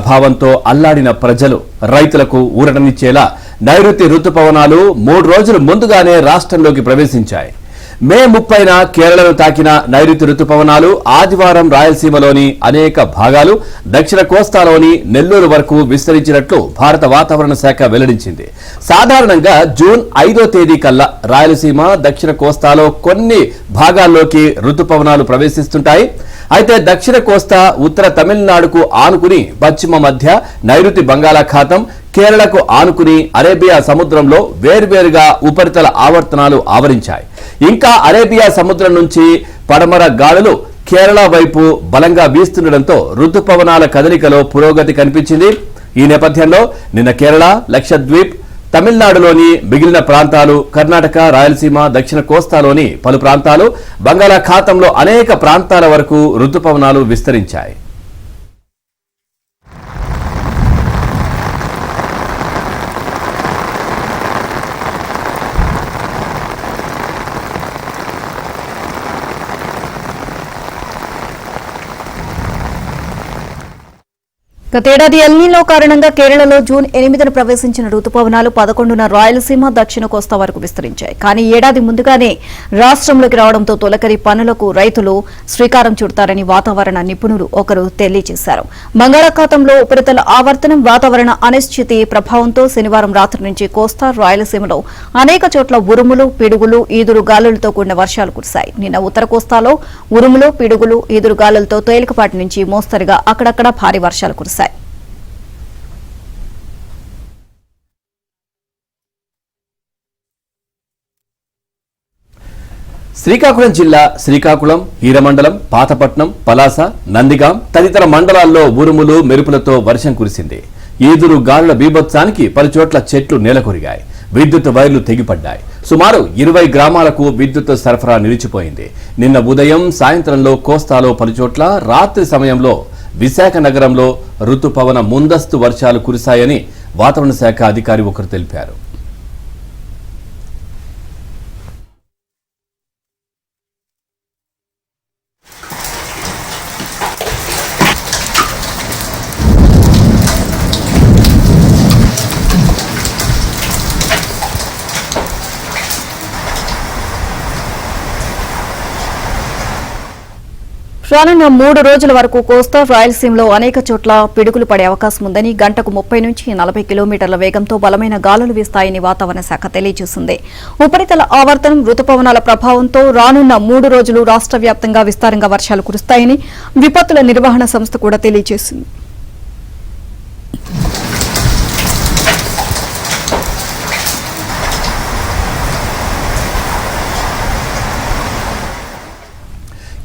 భావంతో అల్లాడిన ప్రజలు రైతులకు ఊరటనిచ్చేలా నైరుతి రుతుపవనాలు 3 రోజుల ముందుగానే రాష్ట్రంలోకి ప్రవేశించాయి. మే 30న కేరళను తాకిన నైరుతి రుతుపవనాలు ఆదివారం రాయలసీమలోని అనేక భాగాలు, దక్షిణ కోస్తాలోని నెల్లూరు వరకు విస్తరించినట్లు భారత వాతావరణ శాఖ వెల్లడించింది. సాధారణంగా జూన్ 5వ తేదీ కల్లా రాయలసీమ, దక్షిణ కోస్తాలో కొన్ని భాగాల్లోకి రుతుపవనాలు ప్రవేశిస్తుంటాయి. అయితే దక్షిణ కోస్తా, ఉత్తర తమిళనాడుకు ఆనుకుని పశ్చిమ మధ్య నైరుతి బంగాళాఖాతం, కేరళకు ఆనుకుని అరేబియా సముద్రంలో వేర్వేరుగా ఉపరితల ఆవర్తనాలు ఆవరించాయి. ఇంకా అరేబియా సముద్రం నుంచి పడమర గాలులు కేరళ వైపు బలంగా వీస్తుండటంతో రుతుపవనాల కదలికలో పురోగతి కనిపించింది. ఈ నేపథ్యంలో నిన్న కేరళ, లక్షద్వీప్, తమిళనాడులోని మిగిలిన ప్రాంతాలు, కర్ణాటక, రాయలసీమ, దక్షిణ కోస్తాలోని పలు ప్రాంతాలు, బంగాళాఖాతంలో అనేక ప్రాంతాల వరకు రుతుపవనాలు విస్తరించాయి. గతేడాది ఎల్నినో కారణంగా కేరళలో జూన్ 8న ప్రవేశించిన రుతుపవనాలు 11న రాయలసీమ, దక్షిణ కోస్తా వరకు విస్తరించాయి. కానీ ఏడాది ముందుగానే రాష్ట్రంలోకి రావడంతో తొలకరి పనులకు రైతులు శ్రీకారం చుడతారని వాతావరణ నిపుణులు ఒకరు తెలియజేశారు. బంగాళాఖాతంలో ఉపరితల ఆవర్తనం, వాతావరణ అనిశ్చితి ప్రభావంతో శనివారం రాత్రి నుంచి కోస్తా, రాయలసీమలో అనేక చోట్ల ఉరుములు, పిడుగులు, ఈదురు గాలులతో కూడిన వర్షాలు కురిశాయి. నిన్న ఉత్తర కోస్తాలో ఉరుములు, పిడుగులు, ఈదురు గాలులతో తేలికపాటి నుంచి మోస్తరుగా అక్కడక్కడ భారీ వర్షాలు కురిశాయి. శ్రీకాకుళం జిల్లా శ్రీకాకుళం, హీరమండలం, పాతపట్నం, పలాస, నందిగాం తదితర మండలాల్లో ఉరుములు, మెరుపులతో వర్షం కురిసింది. ఈదురు గాలుల బీభత్సానికి పలుచోట్ల చెట్లు నేలకొరిగాయి. విద్యుత్ వైర్లు తెగిపడ్డాయి. సుమారు 20 గ్రామాలకు విద్యుత్ సరఫరా నిలిచిపోయింది. నిన్న ఉదయం, సాయంత్రంలో కోస్తాలో పలుచోట్ల, రాత్రి సమయంలో విశాఖ నగరంలో రుతుపవన ముందస్తు వర్షాలు కురిశాయని వాతావరణ శాఖ అధికారి ఒకరు తెలిపారు. రానున్న 3 రోజుల వరకు కోస్తా, రాయలసీమలో అనేక చోట్ల పిడుగులు పడే అవకాశం ఉందని, గంటకు 30 నుంచి 40 కిలోమీటర్ల వేగంతో బలమైన గాలులు వీస్తాయని వాతావరణ శాఖ తెలియజేసింది. ఉపరితల ఆవర్తనం, రుతుపవనాల ప్రభావంతో రానున్న 3 రోజులు రాష్ట్ర వ్యాప్తంగా విస్తారంగా వర్షాలు కురుస్తాయని విపత్తుల నిర్వహణ సంస్థ కూడా తెలియజేసింది.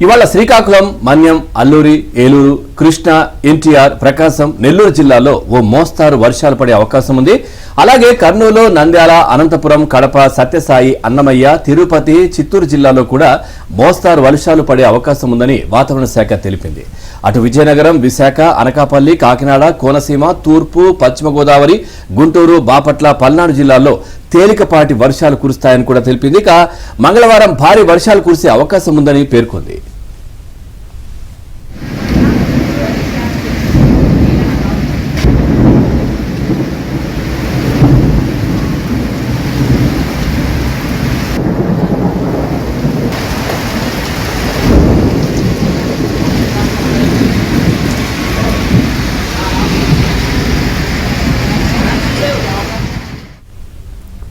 ఇవాళ శ్రీకాకుళం, మన్యం, అల్లూరి, ఏలూరు, కృష్ణా, ఎన్టీఆర్, ప్రకాశం, నెల్లూరు జిల్లాలో ఓ మోస్తారు వర్షాలు పడే అవకాశం ఉంది. అలాగే కర్నూలు, నంద్యాల, అనంతపురం, కడప, సత్యసాయి, అన్నమయ్య, తిరుపతి, చిత్తూరు జిల్లాలో కూడా మోస్తారు వర్షాలు పడే అవకాశం ఉందని వాతావరణ శాఖ తెలిపింది. అటు విజయనగరం, విశాఖ, అనకాపల్లి, కాకినాడ, కోనసీమ, తూర్పు, పశ్చిమ గోదావరి, గుంటూరు, బాపట్ల, పల్నాడు జిల్లాల్లో తేలికపాటి వర్షాలు కురుస్తాయని కూడా తెలిపింది. ఇక మంగళవారం భారీ వర్షాలు కురిసే అవకాశం ఉందని పేర్కొంది.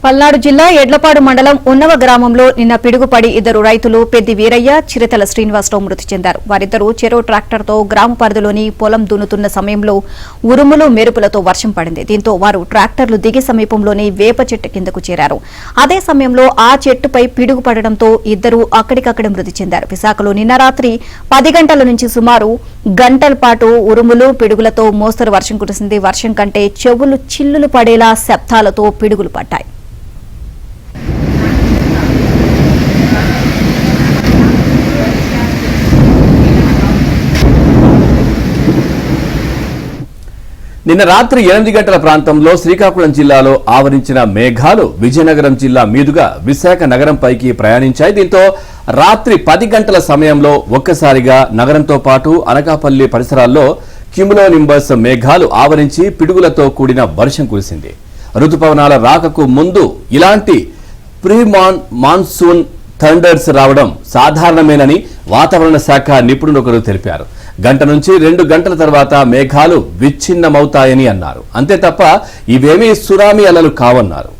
పల్నాడు జిల్లా ఎడ్లపాడు మండలం ఉన్నవ గ్రామంలో నిన్న పిడుగుపడి 2 రైతులు పెద్ది వీరయ్య, చిరతల శ్రీనివాసరావు మృతి చెందారు. వారిద్దరూ చెరో ట్రాక్టర్తో గ్రామ పరిధిలోని పొలం దున్నుతున్న సమయంలో ఉరుములు, మెరుపులతో వర్షం పడింది. దీంతో వారు ట్రాక్టర్లు దిగి సమీపంలోని వేప చెట్టు కిందకు చేరారు. అదే సమయంలో ఆ చెట్టుపై పిడుగు పడడంతో ఇద్దరూ అక్కడికక్కడే మృతి చెందారు. విశాఖలో నిన్న రాత్రి 10 గంటల నుంచి సుమారు గంటల పాటు ఉరుములు, పిడుగులతో మోస్తరు వర్షం కురిసింది. వర్షం కంటే చెవులు చిల్లులు పడేలా శబ్దాలతో పిడుగులు పడ్డాయి. నిన్న రాత్రి 8 గంటల ప్రాంతంలో శ్రీకాకుళం జిల్లాలో ఆవరించిన మేఘాలు విజయనగరం జిల్లా మీదుగా విశాఖ నగరంపైకి ప్రయాణించాయి. దీంతో రాత్రి 10 గంటల సమయంలో ఒక్కసారిగా నగరంతో పాటు అనకాపల్లి పరిసరాల్లో క్యుములోనింబస్ మేఘాలు ఆవరించి పిడుగులతో కూడిన వర్షం కురిసింది. రుతుపవనాల రాకకు ముందు ఇలాంటి మాన్సూన్ థండర్స్ రావడం సాధారణమేనని వాతావరణ శాఖ నిపుణులు ఒకరు తెలిపారు. గంట నుంచి 2 గంటల తర్వాత మేఘాలు విచ్ఛిన్నమవుతాయని అన్నారు. అంతే తప్ప ఇవేమీ సునామీ అలలు కావన్నారు.